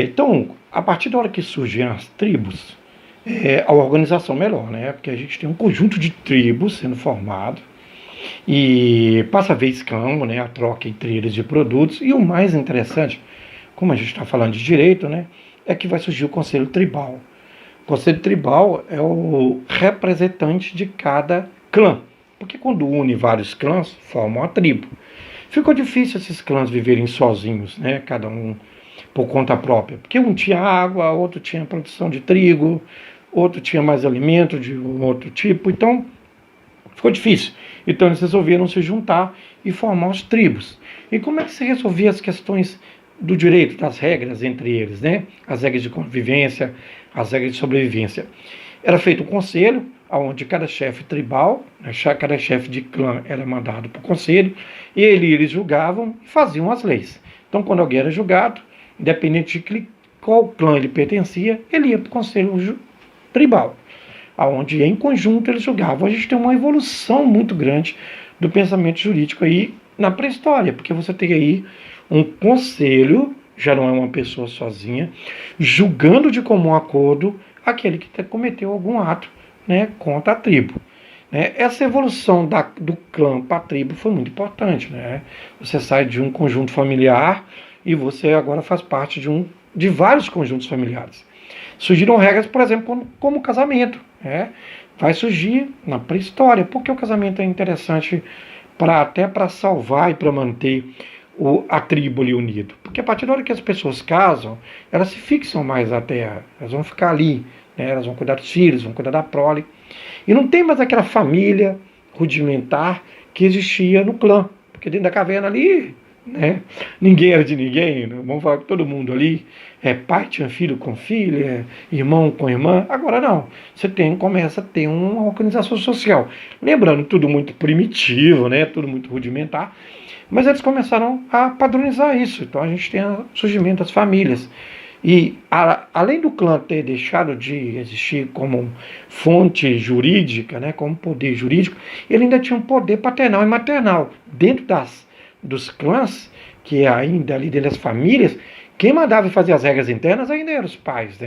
Então, a partir da hora que surgem as tribos, a organização melhor, né? Porque a gente tem um conjunto de tribos sendo formado e passa a haver escambo, né? A troca entre eles de produtos. E o mais interessante, como a gente está falando de direito, né? É que vai surgir o Conselho Tribal. O Conselho Tribal é o representante de cada clã. Porque quando une vários clãs, formam uma tribo. Ficou difícil esses clãs viverem sozinhos, né? Cada um por conta própria. Porque um tinha água, outro tinha produção de trigo, outro tinha mais alimento de um outro tipo. Então, ficou difícil. Então, eles resolveram se juntar e formar as tribos. E como é que se resolvia as questões do direito, das regras entre eles, né? As regras de convivência, as regras de sobrevivência. Era feito um conselho, onde cada chefe tribal, cada chefe de clã era mandado para o conselho, e eles julgavam e faziam as leis. Então, quando alguém era julgado, independente de qual clã ele pertencia, ele ia para o conselho tribal, onde em conjunto eles julgavam. A gente tem uma evolução muito grande do pensamento jurídico aí na pré-história, porque você tem aí um conselho, já não é uma pessoa sozinha, julgando de comum acordo aquele que cometeu algum ato, né, contra a tribo. Essa evolução do clã para a tribo foi muito importante. Né? Você sai de um conjunto familiar e você agora faz parte de vários conjuntos familiares. Surgiram regras, por exemplo, como o casamento. Vai surgir na pré-história. Por que o casamento é interessante até para salvar e para manter a tribo ali unida? Porque a partir da hora que as pessoas casam, elas se fixam mais na terra. Elas vão ficar ali. Elas vão cuidar dos filhos, vão cuidar da prole. E não tem mais aquela família rudimentar que existia no clã. Porque dentro da caverna ali, ninguém era de ninguém. Vamos falar que todo mundo ali pai tinha filho com filha, irmão com irmã. Agora não. Você começa a ter uma organização social. Lembrando, tudo muito primitivo, tudo muito rudimentar. Mas eles começaram a padronizar isso. Então a gente tem o surgimento das famílias. E além do clã ter deixado de existir como fonte jurídica, como poder jurídico, ele ainda tinha um poder paternal e maternal. Dentro dos clãs, que ainda ali dentro das famílias, quem mandava fazer as regras internas ainda eram os pais.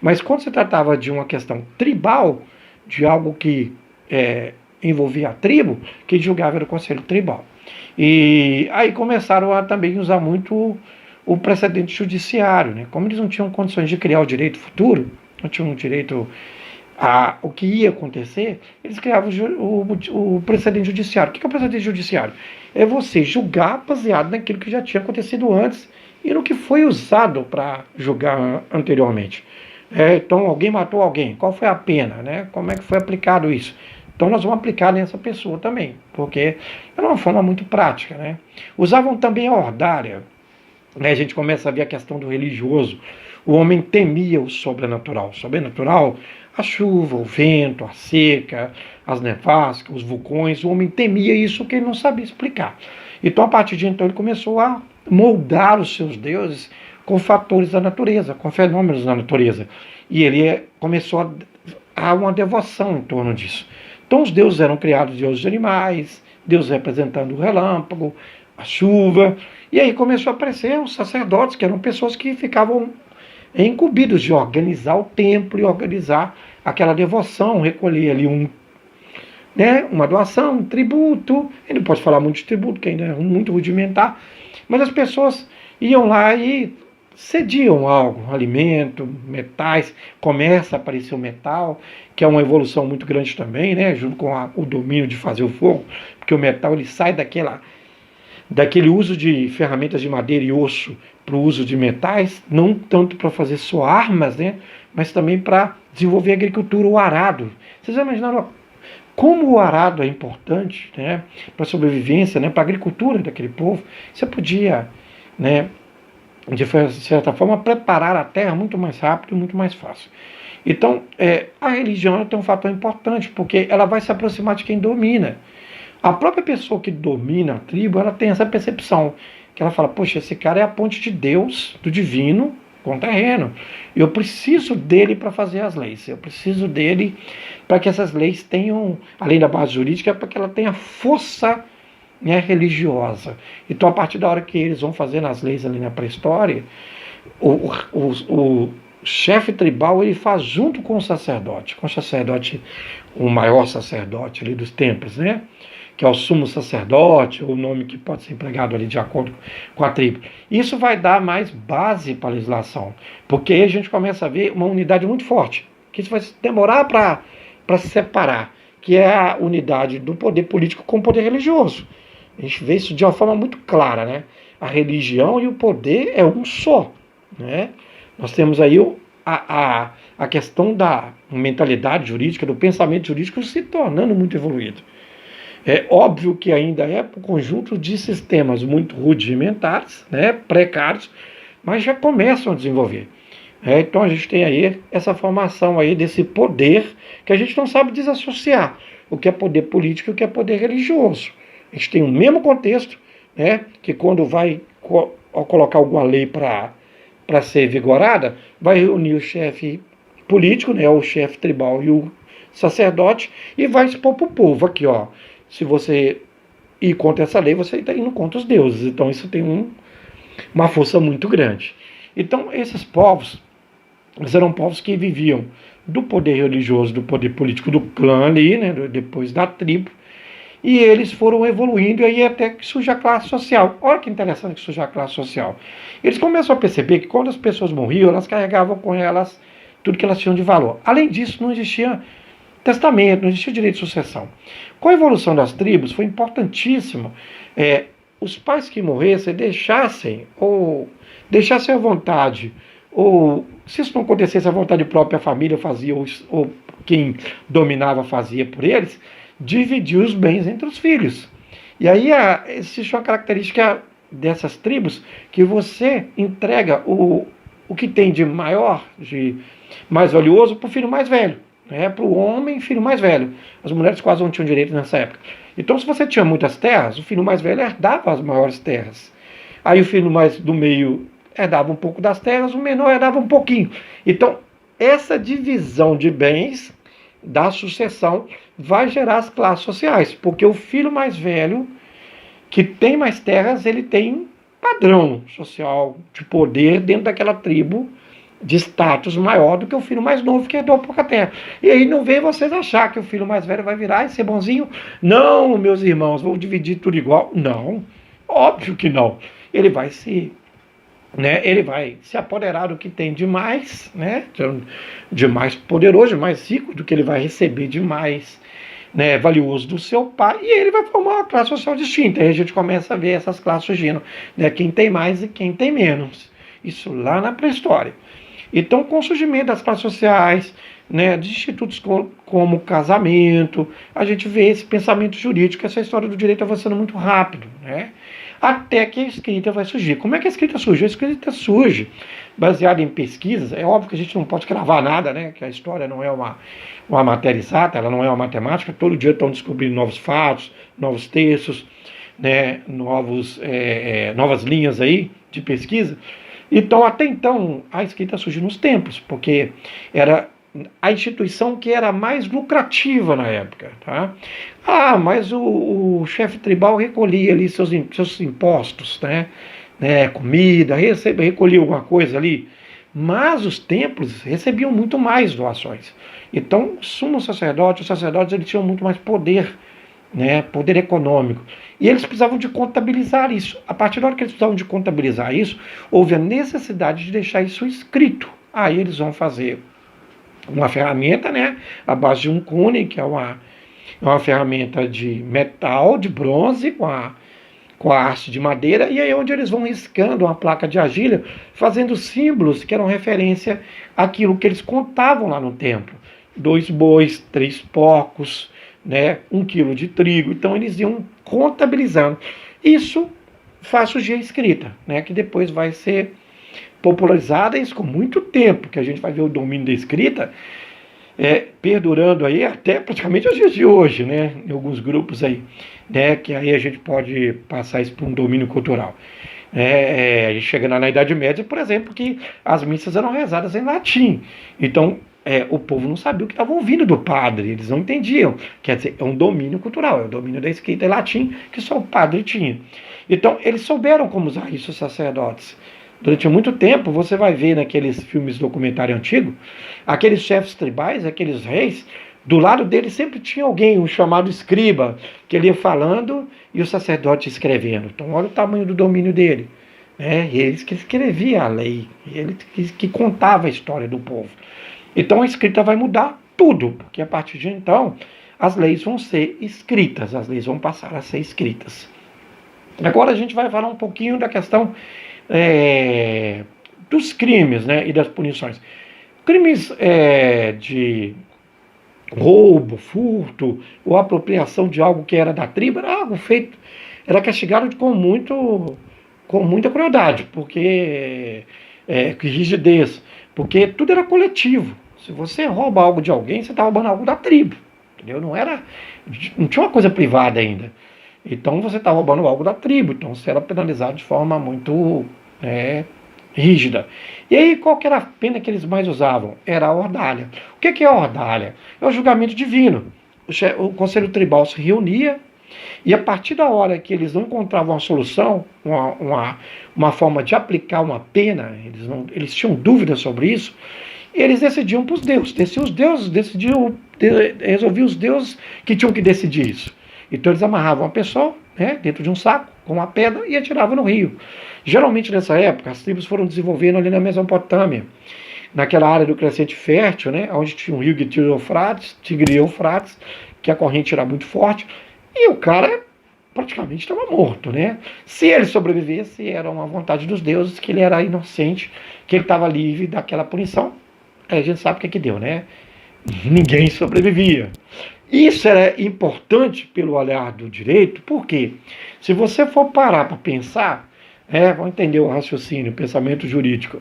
Mas quando se tratava de uma questão tribal, de algo que envolvia a tribo, quem julgava era o conselho tribal. E aí começaram a também usar muito o precedente judiciário. Como eles não tinham condições de criar o direito futuro, não tinham direito o que ia acontecer, eles criavam o precedente judiciário. O que é o precedente judiciário? É você julgar baseado naquilo que já tinha acontecido antes e no que foi usado para julgar anteriormente. Então, alguém matou alguém, qual foi a pena? Como é que foi aplicado isso? Então nós vamos aplicar nessa pessoa também, porque é uma forma muito prática. Usavam também a ordária. A gente começa a ver a questão do religioso. O homem temia o sobrenatural. O sobrenatural, a chuva, o vento, a seca, as nevascas, os vulcões. O homem temia isso que ele não sabia explicar. Então, a partir de então, ele começou a moldar os seus deuses com fatores da natureza, com fenômenos da natureza. E ele começou a uma devoção em torno disso. Então, os deuses eram criados deuses de animais, Deus representando o relâmpago, a chuva. E aí começou a aparecer os sacerdotes, que eram pessoas que ficavam incumbidos de organizar o templo e organizar aquela devoção, recolher ali uma doação, um tributo. Ele não pode falar muito de tributo, que ainda é muito rudimentar, mas as pessoas iam lá e cediam algo, alimento, metais. Começa a aparecer o metal, que é uma evolução muito grande também, junto com o domínio de fazer o fogo, porque o metal ele sai daquele uso de ferramentas de madeira e osso para o uso de metais, não tanto para fazer só armas, mas também para desenvolver a agricultura, o arado. Vocês já imaginaram como o arado é importante para a sobrevivência, para a agricultura daquele povo? Você podia, de certa forma, preparar a terra muito mais rápido e muito mais fácil. Então, a religião tem um fator importante, porque ela vai se aproximar de quem domina. A própria pessoa que domina a tribo, ela tem essa percepção, que ela fala, poxa, esse cara é a ponte de Deus, do divino, com o terreno. Eu preciso dele para fazer as leis. Eu preciso dele para que essas leis tenham, além da base jurídica, para que ela tenha força religiosa. Então, a partir da hora que eles vão fazendo as leis ali na pré-história, O chefe tribal ele faz junto com o sacerdote, o maior sacerdote ali dos templos, né? Que é o sumo sacerdote, o nome que pode ser empregado ali de acordo com a tribo. Isso vai dar mais base para a legislação, porque aí a gente começa a ver uma unidade muito forte, que isso vai demorar para se separar, que é a unidade do poder político com o poder religioso. A gente vê isso de uma forma muito clara, né? A religião e o poder é um só, né? Nós temos aí a questão da mentalidade jurídica, do pensamento jurídico se tornando muito evoluído. É óbvio que ainda é um conjunto de sistemas muito rudimentares, né, precários, mas já começam a desenvolver. Então a gente tem aí essa formação aí desse poder que a gente não sabe desassociar o que é poder político e o que é poder religioso. A gente tem o mesmo contexto, né, que quando vai colocar alguma lei para ser vigorada, vai reunir o chefe político, né, o chefe tribal e o sacerdote, e vai expor para o povo aqui, ó. Se você ir contra essa lei, você está indo contra os deuses. Então isso tem uma força muito grande. Então esses povos, eles eram povos que viviam do poder religioso, do poder político do clã ali, né, depois da tribo, e eles foram evoluindo e aí até que surge a classe social. Olha que interessante que surge a classe social. Eles começam a perceber que quando as pessoas morriam, elas carregavam com elas tudo que elas tinham de valor. Além disso, não existia testamento, não existia direito de sucessão. Com a evolução das tribos, foi importantíssimo os pais que morressem deixassem à vontade, ou se isso não acontecesse à vontade própria, a família fazia, ou quem dominava fazia por eles, dividir os bens entre os filhos. E aí existe uma característica dessas tribos que você entrega o que tem de maior, de mais valioso, para o filho mais velho. Para o homem, filho mais velho. As mulheres quase não tinham direito nessa época. Então, se você tinha muitas terras, o filho mais velho herdava as maiores terras. Aí o filho mais do meio herdava um pouco das terras, o menor herdava um pouquinho. Então, essa divisão de bens da sucessão vai gerar as classes sociais, porque o filho mais velho, que tem mais terras, ele tem um padrão social de poder dentro daquela tribo, de status maior do que o filho mais novo que herdou pouca terra. E aí não vem vocês achar que o filho mais velho vai virar e ser bonzinho. Não, meus irmãos, vou dividir tudo igual. Não, óbvio que não. Ele vai se apoderar do que tem de mais, né, de mais poderoso, de mais rico, do que ele vai receber de mais, né, valioso do seu pai, e ele vai formar uma classe social distinta. Aí a gente começa a ver essas classes surgindo, né, quem tem mais e quem tem menos. Isso lá na pré-história. Então, com o surgimento das classes sociais, né, de institutos como casamento, a gente vê esse pensamento jurídico, essa história do direito avançando muito rápido, né, até que a escrita vai surgir. Como é que a escrita surge? A escrita surge baseada em pesquisas. É óbvio que a gente não pode cravar nada, né, que a história não é uma matéria exata, ela não é uma matemática. Todo dia estão descobrindo novos fatos, novos textos, né, novas linhas aí de pesquisa. Então, até então, a escrita surgiu nos templos, porque era a instituição que era mais lucrativa na época. Tá? Mas o chefe tribal recolhia ali seus impostos, né, comida, recolhia alguma coisa ali, mas os templos recebiam muito mais doações. Então, os sacerdotes, eles tinham muito mais poder, né, poder econômico. E eles precisavam de contabilizar isso. A partir da hora que eles precisavam de contabilizar isso, houve a necessidade de deixar isso escrito. Aí eles vão fazer uma ferramenta, né, à base de um cune, que é uma ferramenta de metal, de bronze, com a haste de madeira, e aí é onde eles vão riscando uma placa de argila, fazendo símbolos que eram referência àquilo que eles contavam lá no templo. 2 bois, 3 porcos, né, 1 quilo de trigo. Então eles iam contabilizando. Isso faz surgir a escrita, né, que depois vai ser popularizada, isso com muito tempo, que a gente vai ver o domínio da escrita perdurando aí até praticamente os dias de hoje, né, em alguns grupos aí, né, que aí a gente pode passar isso para um domínio cultural. A gente chega na Idade Média, por exemplo, que as missas eram rezadas em latim. Então, o povo não sabia o que estava ouvindo do padre, eles não entendiam. Quer dizer, é um domínio cultural, é o domínio da escrita em latim que só o padre tinha. Então, eles souberam como usar isso, os sacerdotes, Durante muito tempo, você vai ver naqueles filmes documentário antigo, aqueles chefes tribais, aqueles reis, do lado dele sempre tinha alguém, um chamado escriba, que ele ia falando e o sacerdote escrevendo. Então, olha o tamanho do domínio dele. Ele que escrevia a lei, ele que contava a história do povo. Então, a escrita vai mudar tudo, porque a partir de então, as leis vão ser escritas, as leis vão passar a ser escritas. Agora a gente vai falar um pouquinho da questão dos crimes, né, e das punições. Crimes de roubo, furto ou apropriação de algo que era da tribo era algo feito, era castigado com muita crueldade, porque rigidez, porque tudo era coletivo. Se você rouba algo de alguém, você está roubando algo da tribo, entendeu? Não tinha uma coisa privada ainda. Então você está roubando algo da tribo, então você era penalizado de forma muito rígida. E aí, qual que era a pena que eles mais usavam? Era a ordalha. O que é a ordalha? É o julgamento divino. O conselho tribal se reunia e a partir da hora que eles não encontravam uma solução, uma forma de aplicar uma pena, eles tinham dúvidas sobre isso, eles decidiam para os deuses. Resolviam os deuses que tinham que decidir isso. Então eles amarravam a pessoa dentro de um saco com uma pedra e atiravam no rio. Geralmente nessa época as tribos foram desenvolvendo ali na Mesopotâmia, naquela área do crescente fértil, onde tinha um rio de Tigre e Eufrates, que a corrente era muito forte, e o cara praticamente estava morto, Se ele sobrevivesse, era uma vontade dos deuses, que ele era inocente, que ele estava livre daquela punição. Aí a gente sabe o que deu, Ninguém sobrevivia. Isso era importante pelo olhar do direito, porque se você for parar para pensar, vamos entender o raciocínio, o pensamento jurídico,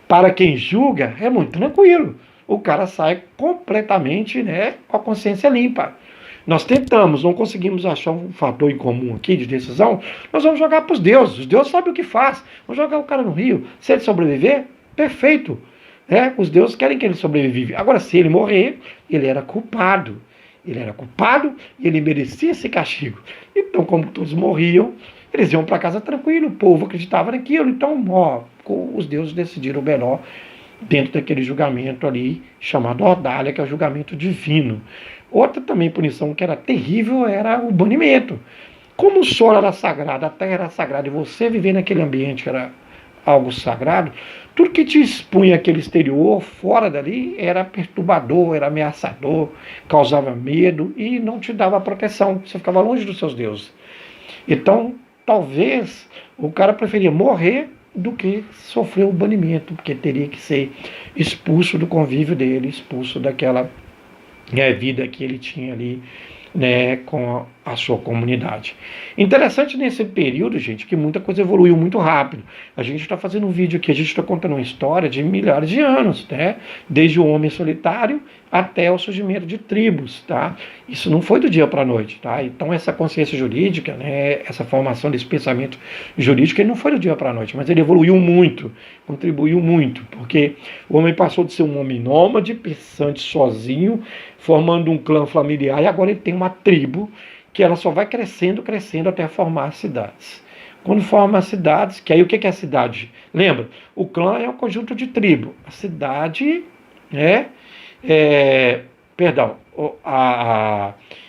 para quem julga é muito tranquilo. O cara sai completamente com a consciência limpa. Nós tentamos, não conseguimos achar um fator em comum aqui de decisão, nós vamos jogar para os deuses sabem o que faz, vamos jogar o cara no rio, se ele sobreviver, perfeito. Os deuses querem que ele sobreviva. Agora, se ele morrer, ele era culpado. Ele era culpado e ele merecia esse castigo. Então, como todos morriam, eles iam para casa tranquilo, o povo acreditava naquilo. Então, os deuses decidiram o melhor dentro daquele julgamento ali, chamado ordalha, que é o julgamento divino. Outra também punição que era terrível era o banimento. Como o solo era sagrado, a terra era sagrada, e você viver naquele ambiente era algo sagrado, tudo que te expunha aquele exterior, fora dali, era perturbador, era ameaçador, causava medo e não te dava proteção. Você ficava longe dos seus deuses. Então, talvez o cara preferia morrer do que sofrer o banimento, porque teria que ser expulso do convívio dele, expulso daquela vida que ele tinha ali, com a sua comunidade. Interessante nesse período, gente, que muita coisa evoluiu muito rápido. A gente está fazendo um vídeo aqui, a gente está contando uma história de milhares de anos, desde o homem solitário até o surgimento de tribos, Isso não foi do dia para a noite, Então essa consciência jurídica, essa formação desse pensamento jurídico, ele não foi do dia para a noite, mas ele evoluiu muito, contribuiu muito, porque o homem passou de ser um homem nômade, pensante sozinho, formando um clã familiar, e agora ele tem uma tribo que ela só vai crescendo até formar cidades. Quando forma cidades, que aí o que é a cidade? Lembra, o clã é um conjunto de tribo. A cidade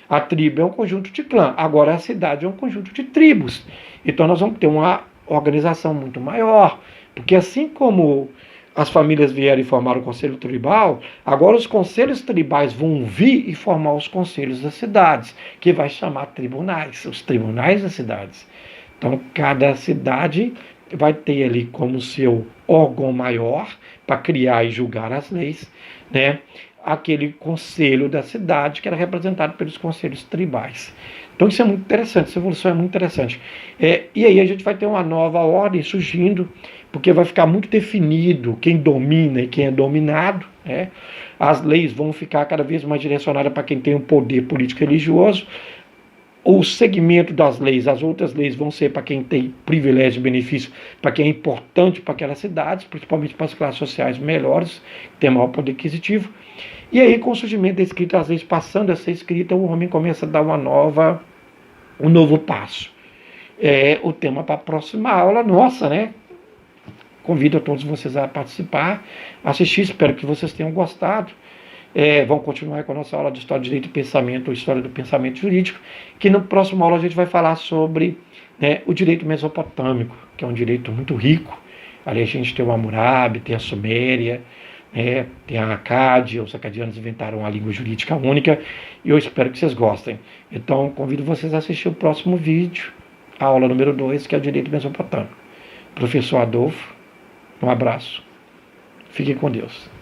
a tribo é um conjunto de clã. Agora a cidade é um conjunto de tribos. Então nós vamos ter uma organização muito maior, porque assim como as famílias vieram e formaram o conselho tribal, agora os conselhos tribais vão vir e formar os conselhos das cidades, que vai chamar tribunais, os tribunais das cidades. Então, cada cidade vai ter ali como seu órgão maior para criar e julgar as leis, aquele conselho da cidade que era representado pelos conselhos tribais. Então isso é muito interessante, essa evolução é muito interessante. E aí a gente vai ter uma nova ordem surgindo, porque vai ficar muito definido quem domina e quem é dominado. As leis vão ficar cada vez mais direcionadas para quem tem um poder político e religioso. O segmento das leis, as outras leis vão ser para quem tem privilégio e benefício, para quem é importante para aquelas cidades, principalmente para as classes sociais melhores, que têm maior poder aquisitivo. E aí, com o surgimento da escrita, as leis passando a ser escrita, o homem começa a dar um novo passo. O tema para a próxima aula nossa, convido a todos vocês a participar, assistir, espero que vocês tenham gostado. Vamos continuar com a nossa aula de História do Direito e Pensamento, ou História do Pensamento Jurídico, que no próximo aula a gente vai falar sobre o direito mesopotâmico, que é um direito muito rico. Ali a gente tem o Hammurabi, tem a Suméria, tem a Acádia, os acadianos inventaram a língua jurídica única, e eu espero que vocês gostem. Então, convido vocês a assistir o próximo vídeo, a aula número 2, que é o direito mesopotâmico. Professor Adolfo, um abraço. Fiquem com Deus.